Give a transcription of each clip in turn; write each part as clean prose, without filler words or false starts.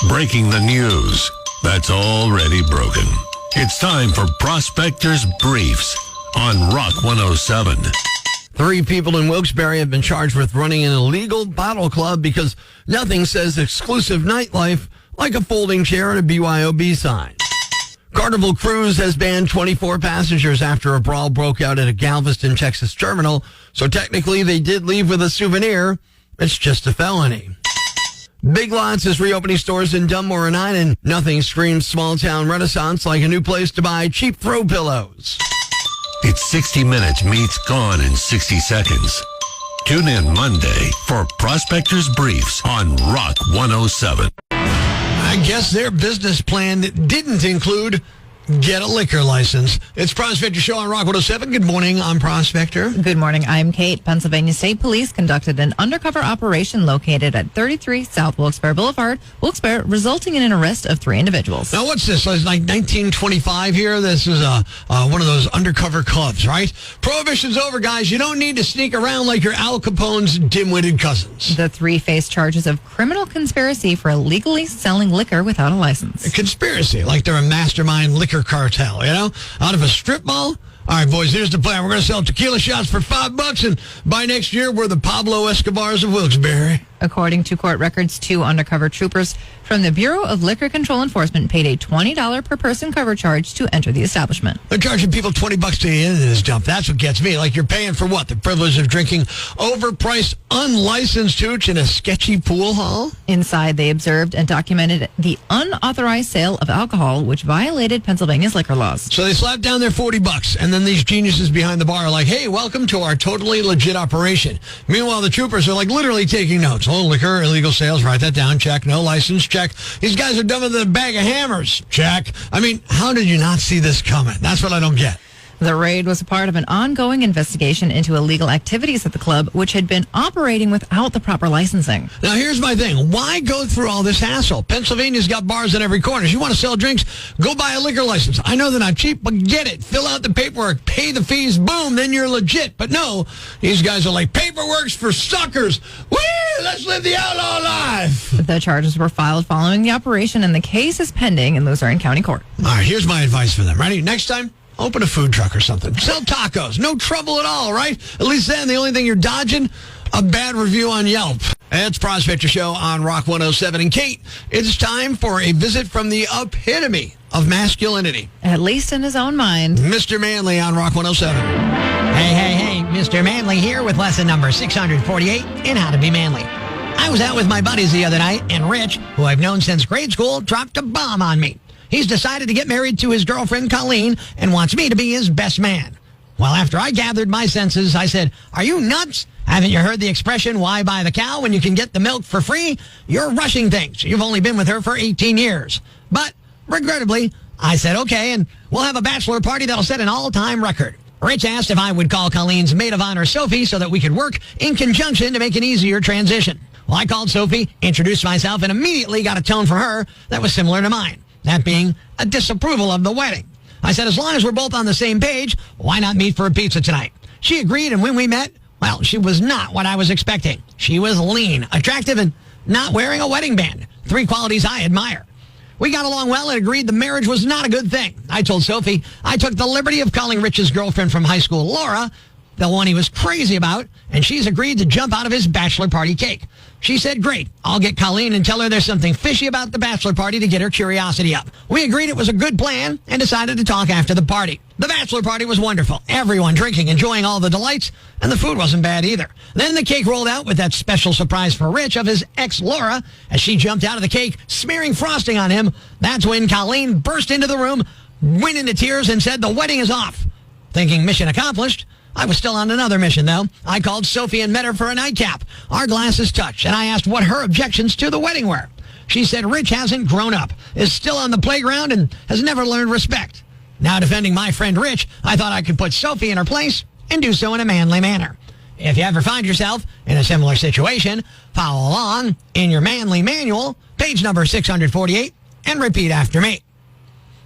breaking the news that's already broken. It's time for Prospector's Briefs on Rock 107. 3 people in Wilkes-Barre have been charged with running an illegal bottle club because nothing says exclusive nightlife like a folding chair and a BYOB sign. Carnival Cruise has banned 24 passengers after a brawl broke out at a Galveston, Texas terminal. So technically they did leave with a souvenir. It's just a felony. Big Lots is reopening stores in Dunmore and Iden. Nothing screams small town renaissance like a new place to buy cheap throw pillows. It's 60 Minutes meets Gone in 60 Seconds. Tune in Monday for Prospector's Briefs on Rock 107. I guess their business plan didn't include get a liquor license. It's Prospector Show on Rock 107. Good morning, I'm Prospector. Good morning, I'm Kate. Pennsylvania State Police conducted an undercover operation located at 33 South Wilkes-Barre Boulevard, Wilkes-Barre, resulting in an arrest of 3 individuals. Now, what's this? It's like 1925 here. This is one of those undercover clubs, right? Prohibition's over, guys. You don't need to sneak around like your Al Capone's dim-witted cousins. The 3 face charges of criminal conspiracy for illegally selling liquor without a license. A conspiracy, like they're a mastermind liquor cartel, you know, out of a strip mall. All right, boys, here's the plan. We're going to sell tequila shots for $5, and by next year, we're the Pablo Escobars of Wilkes-Barre. According to court records, 2 undercover troopers from the Bureau of Liquor Control Enforcement paid a $20 per person cover charge to enter the establishment. They're charging people $20 to get into this dump. That's what gets me. Like, you're paying for what? The privilege of drinking overpriced, unlicensed hooch in a sketchy pool hall? Inside, they observed and documented the unauthorized sale of alcohol, which violated Pennsylvania's liquor laws. So they slapped down their $40, and then these geniuses behind the bar are like, hey, welcome to our totally legit operation. Meanwhile, the troopers are like literally taking notes. Oh, liquor, illegal sales, write that down, check. No license, check. These guys are dumber than a bag of hammers, check. I mean, how did you not see this coming? That's what I don't get. The raid was a part of an ongoing investigation into illegal activities at the club, which had been operating without the proper licensing. Now, here's my thing. Why go through all this hassle? Pennsylvania's got bars in every corner. If you want to sell drinks, go buy a liquor license. I know they're not cheap, but get it. Fill out the paperwork, pay the fees, boom, then you're legit. But no, these guys are like, paperwork's for suckers. Woo! Let's live the outlaw life. The charges were filed following the operation, and the case is pending in Luzerne County Court. All right, here's my advice for them. Ready? Next time, open a food truck or something. Sell tacos. No trouble at all, right? At least then, the only thing you're dodging, a bad review on Yelp. It's Prospector Show on Rock 107. And Kate, it's time for a visit from the epitome of masculinity. At least in his own mind. Mr. Manley on Rock 107. Hey, Mr. Manley here with lesson number 648 in How to Be Manly. I was out with my buddies the other night, and Rich, who I've known since grade school, dropped a bomb on me. He's decided to get married to his girlfriend, Colleen, and wants me to be his best man. Well, after I gathered my senses, I said, are you nuts? Haven't you heard the expression, why buy the cow when you can get the milk for free? You're rushing things. You've only been with her for 18 years. But, regrettably, I said, okay, and we'll have a bachelor party that'll set an all-time record. Rich asked if I would call Colleen's maid of honor, Sophie, so that we could work in conjunction to make an easier transition. Well, I called Sophie, introduced myself, and immediately got a tone from her that was similar to mine. That being a disapproval of the wedding. I said, as long as we're both on the same page, why not meet for a pizza tonight? She agreed, and when we met, well, she was not what I was expecting. She was lean, attractive, and not wearing a wedding band. 3 qualities I admire. We got along well and agreed the marriage was not a good thing. I told Sophie I took the liberty of calling Rich's girlfriend from high school, Laura, the one he was crazy about, and she's agreed to jump out of his bachelor party cake. She said, great, I'll get Colleen and tell her there's something fishy about the bachelor party to get her curiosity up. We agreed it was a good plan and decided to talk after the party. The bachelor party was wonderful. Everyone drinking, enjoying all the delights, and the food wasn't bad either. Then the cake rolled out with that special surprise for Rich of his ex, Laura. As she jumped out of the cake, smearing frosting on him, that's when Colleen burst into the room, went into tears, and said the wedding is off. Thinking mission accomplished, I was still on another mission, though. I called Sophie and met her for a nightcap. Our glasses touched, and I asked what her objections to the wedding were. She said Rich hasn't grown up, is still on the playground, and has never learned respect. Now, defending my friend Rich, I thought I could put Sophie in her place and do so in a manly manner. If you ever find yourself in a similar situation, follow along in your manly manual, page number 648, and repeat after me.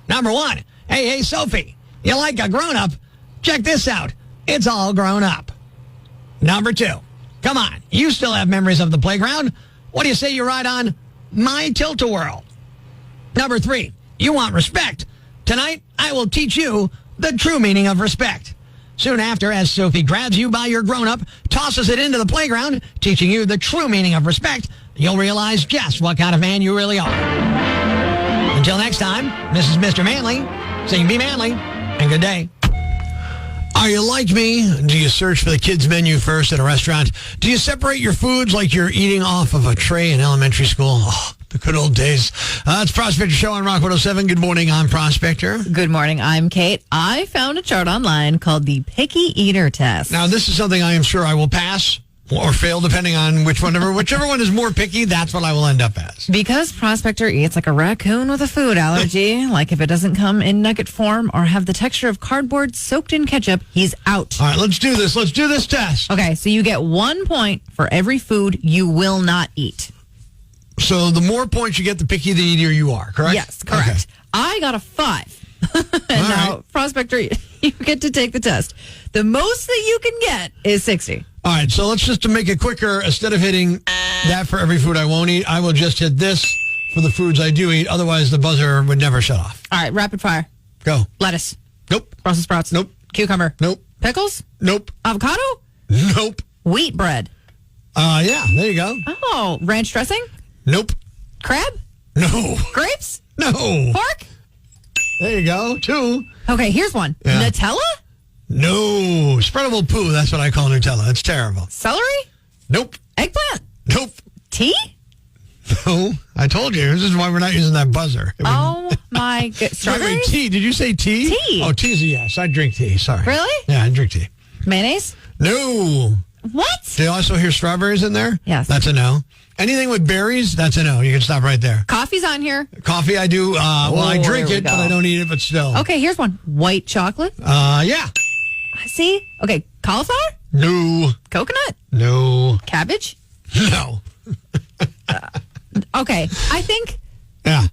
Number 1, hey, Sophie, you like a grown-up? Check this out. It's all grown up. Number 2, come on, you still have memories of the playground. What do you say you ride on my Tilt-A-Whirl? Number 3, you want respect. Tonight, I will teach you the true meaning of respect. Soon after, as Sophie grabs you by your grown-up, tosses it into the playground, teaching you the true meaning of respect, you'll realize just what kind of man you really are. Until next time, this is Mr. Manley saying be manly and good day. Are you like me? Do you search for the kids' menu first at a restaurant? Do you separate your foods like you're eating off of a tray in elementary school? Oh, the good old days. It's Prospector Show on Rock 107. Good morning, I'm Prospector. Good morning, I'm Kate. I found a chart online called the Picky Eater Test. Now, this is something I am sure I will pass or fail, depending on whichever one is more picky, that's what I will end up as. Because Prospector eats like a raccoon with a food allergy, like if it doesn't come in nugget form or have the texture of cardboard soaked in ketchup, he's out. All right, let's do this. Let's do this test. Okay, so you get 1 point for every food you will not eat. So the more points you get, the pickier the eater you are, correct? Yes, correct. Okay. I got a 5. And now, right. Prospector, you get to take the test. The most that you can get is 60. All right, so let's just to make it quicker, instead of hitting that for every food I won't eat, I will just hit this for the foods I do eat. Otherwise, the buzzer would never shut off. All right, rapid fire. Go. Lettuce. Nope. Brussels sprouts. Nope. Cucumber. Nope. Pickles. Nope. Avocado. Nope. Wheat bread. Yeah, there you go. Oh, ranch dressing. Nope. Crab. No. Grapes. No. Pork. There you go. 2. Okay, here's one. Yeah. Nutella. No. Spreadable poo. That's what I call Nutella. It's terrible. Celery. Nope. Eggplant. Nope. Tea. No. I told you. This is why we're not using that buzzer. Oh my god. Wait, Strawberries. tea. Did you say tea? Tea. Oh, tea's a yes. I drink tea. Sorry. Really? Yeah, I drink tea. Mayonnaise. No. What? Do you also hear strawberries in there? Yes. That's a no. Anything with berries, that's a no. You can stop right there. Coffee's on here. Coffee, I do. I drink here we it, but go. I don't eat it, but still. Okay, here's one. White chocolate. Yeah. See? Okay, cauliflower? No. Coconut? No. Cabbage? No. Okay, I think Yeah.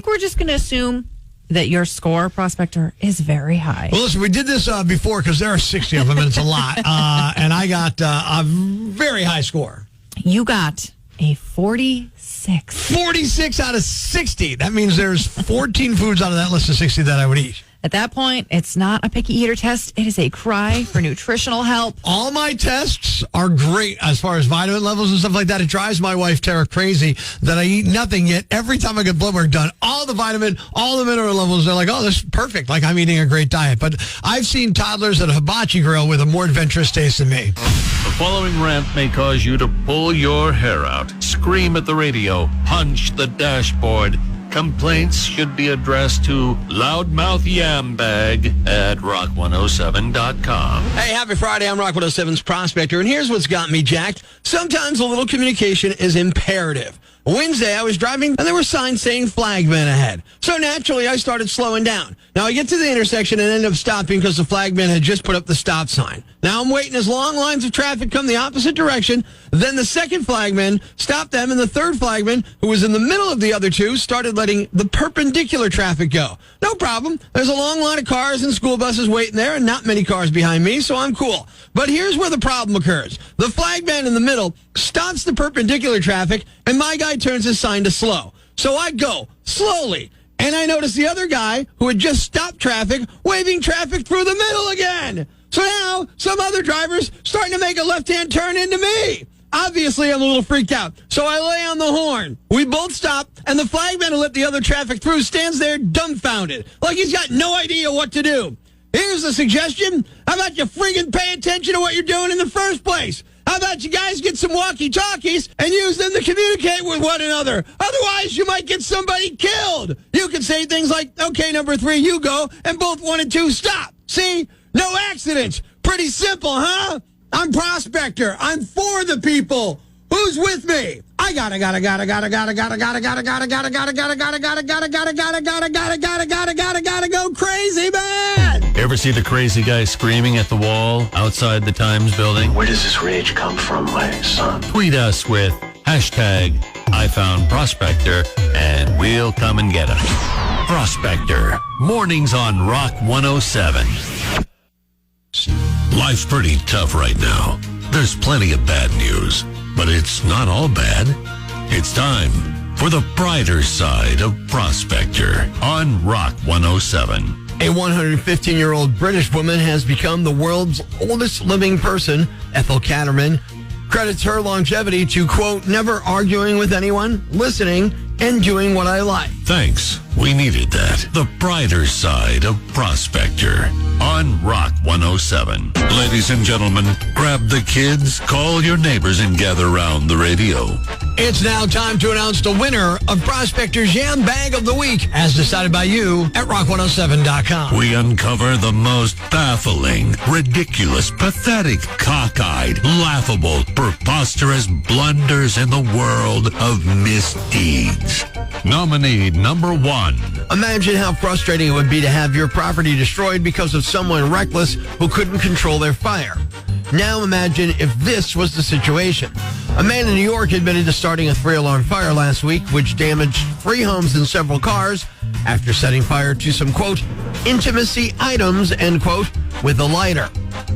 we're just going to assume that your score, Prospector, is very high. Well, listen, we did this before because there are 60 of them, and it's a lot. And I got a very high score. You got a 46. 46 out of 60. That means there's 14 foods out of that list of 60 that I would eat. At that point, it's not a picky eater test. It is a cry for nutritional help. All my tests are great as far as vitamin levels and stuff like that. It drives my wife, Tara, crazy that I eat nothing yet. Every time I get blood work done, all the vitamin, all the mineral levels, they're like, oh, this is perfect. Like I'm eating a great diet. But I've seen toddlers at a hibachi grill with a more adventurous taste than me. The following rant may cause you to pull your hair out, scream at the radio, punch the dashboard. Complaints should be addressed to loudmouthyambag at rock107.com. Hey, happy Friday. I'm Rock 107's Prospector, and here's what's got me jacked. Sometimes a little communication is imperative. Wednesday, I was driving, and there were signs saying flagman ahead. So naturally, I started slowing down. Now, I get to the intersection and end up stopping because the flagman had just put up the stop sign. Now, I'm waiting as long lines of traffic come the opposite direction. Then the second flagman stopped them, and the third flagman, who was in the middle of the other two, started letting the perpendicular traffic go. No problem. There's a long line of cars and school buses waiting there, and not many cars behind me, so I'm cool. But here's where the problem occurs. The flagman in the middle stops the perpendicular traffic, and my guy turns his sign to slow. So I go slowly, and I notice the other guy who had just stopped traffic waving traffic through the middle again. So now some other driver's starting to make a left-hand turn into me. Obviously, I'm a little freaked out, so I lay on the horn. We both stop, and the flagman who let the other traffic through stands there dumbfounded, like he's got no idea what to do. Here's a suggestion. How about you friggin' pay attention to what you're doing in the first place? How about you guys get some walkie-talkies and use them to communicate with one another? Otherwise, you might get somebody killed. You can say things like, okay, number 3, you go, and both 1 and 2 stop. See? No accidents. Pretty simple, huh? I'm Prospector. I'm for the people. Who's with me? I gotta go crazy, man! Ever see the crazy guy screaming at the wall outside the Times building? Where does this rage come from, my son? Tweet us with hashtag #IFoundProspector and we'll come and get him. Prospector. Mornings on Rock 107. Life's pretty tough right now. There's plenty of bad news, but it's not all bad. It's time for the brighter side of Prospector on Rock 107. A 115-year-old British woman has become the world's oldest living person. Ethel Catterman credits her longevity to, quote, never arguing with anyone, listening, and doing what I like. Thanks. We needed that. The brighter side of Prospector on Rock 107. Ladies and gentlemen, grab the kids, call your neighbors, and gather around the radio. It's now time to announce the winner of Prospector's Yam Bag of the Week, as decided by you at rock107.com. We uncover the most baffling, ridiculous, pathetic, cockeyed, laughable, preposterous blunders in the world of misdeeds. Nominee number 1. Imagine how frustrating it would be to have your property destroyed because of someone reckless who couldn't control their fire. Now imagine if this was the situation. A man in New York admitted to starting a 3-alarm fire last week, which damaged 3 homes and several cars after setting fire to some, quote, intimacy items, end quote, with a lighter.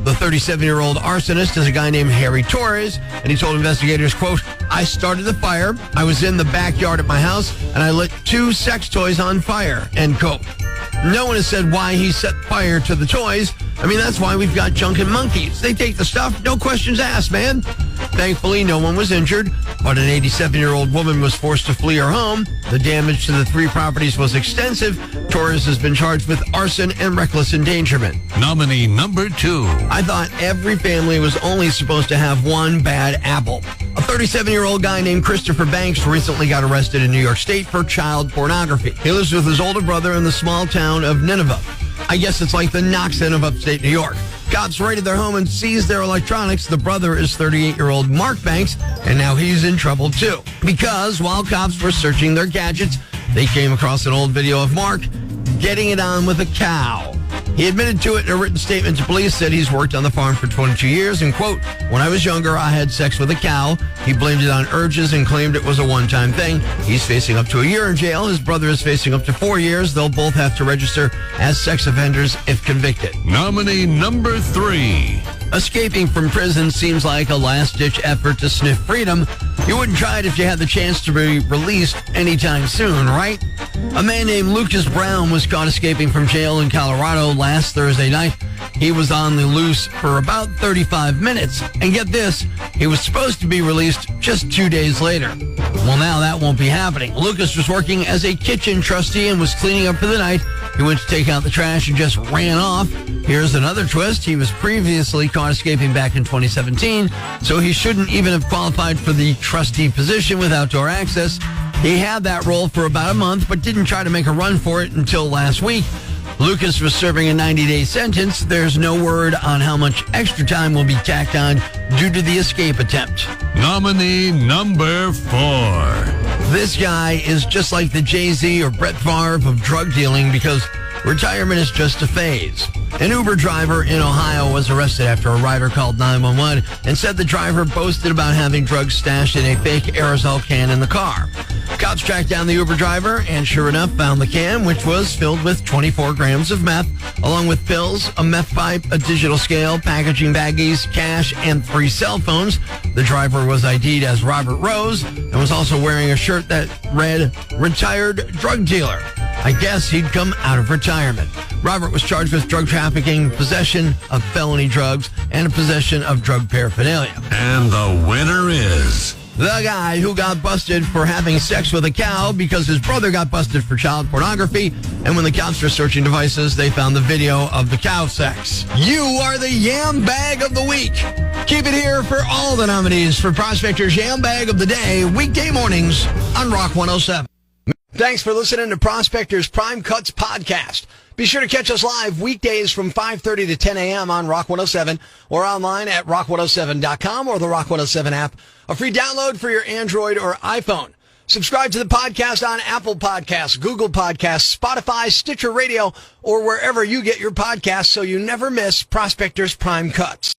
The 37-year-old arsonist is a guy named Harry Torres, and he told investigators, quote, I started the fire, I was in the backyard at my house, and I lit 2 sex toys on fire, end quote. No one has said why he set fire to the toys. I mean, that's why we've got junk and monkeys. They take the stuff, no questions asked, man. Thankfully, no one was injured, but an 87-year-old woman was forced to flee her home. The damage to the 3 properties was extensive. Torres has been charged with arson and reckless endangerment. Nominee number 2. I thought every family was only supposed to have one bad apple. A 37-year-old guy named Christopher Banks recently got arrested in New York State for child pornography. He lives with his older brother in the small town of Nineveh. I guess it's like the Knoxville of upstate New York. Cops raided their home and seized their electronics. The brother is 38-year-old Mark Banks, and now he's in trouble too. Because while cops were searching their gadgets, they came across an old video of Mark getting it on with a cow. He admitted to it in a written statement to police, said he's worked on the farm for 22 years, and, quote, when I was younger, I had sex with a cow. He blamed it on urges and claimed it was a one-time thing. He's facing up to a year in jail. His brother is facing up to 4 years. They'll both have to register as sex offenders if convicted. Nominee number 3. Escaping from prison seems like a last-ditch effort to sniff freedom. You wouldn't try it if you had the chance to be released anytime soon, right? A man named Lucas Brown was caught escaping from jail in Colorado last Thursday night. He was on the loose for about 35 minutes. And get this, he was supposed to be released just 2 days later. Well, now that won't be happening. Lucas was working as a kitchen trustee and was cleaning up for the night. He went to take out the trash and just ran off. Here's another twist. He was previously caught escaping back in 2017, so he shouldn't even have qualified for the trustee position with outdoor access. He had that role for about a month, but didn't try to make a run for it until last week. Lucas was serving a 90-day sentence. There's no word on how much extra time will be tacked on due to the escape attempt. Nominee number 4. This guy is just like the Jay-Z or Brett Favre of drug dealing because retirement is just a phase. An Uber driver in Ohio was arrested after a rider called 911 and said the driver boasted about having drugs stashed in a fake aerosol can in the car. Cops tracked down the Uber driver and sure enough found the can, which was filled with 24 grams of meth, along with pills, a meth pipe, a digital scale, packaging baggies, cash, and 3 cell phones. The driver was ID'd as Robert Rose and was also wearing a shirt that read, "Retired Drug Dealer." I guess he'd come out of retirement. Robert was charged with drug trafficking, possession of felony drugs, and possession of drug paraphernalia. And the winner is the guy who got busted for having sex with a cow because his brother got busted for child pornography. And when the cops were searching devices, they found the video of the cow sex. You are the Yam Bag of the Week. Keep it here for all the nominees for Prospector's Yam Bag of the Day, weekday mornings on Rock 107. Thanks for listening to Prospector's Prime Cuts podcast. Be sure to catch us live weekdays from 5:30 to 10 a.m. on Rock 107 or online at rock107.com or the Rock 107 app, a free download for your Android or iPhone. Subscribe to the podcast on Apple Podcasts, Google Podcasts, Spotify, Stitcher Radio, or wherever you get your podcasts so you never miss Prospector's Prime Cuts.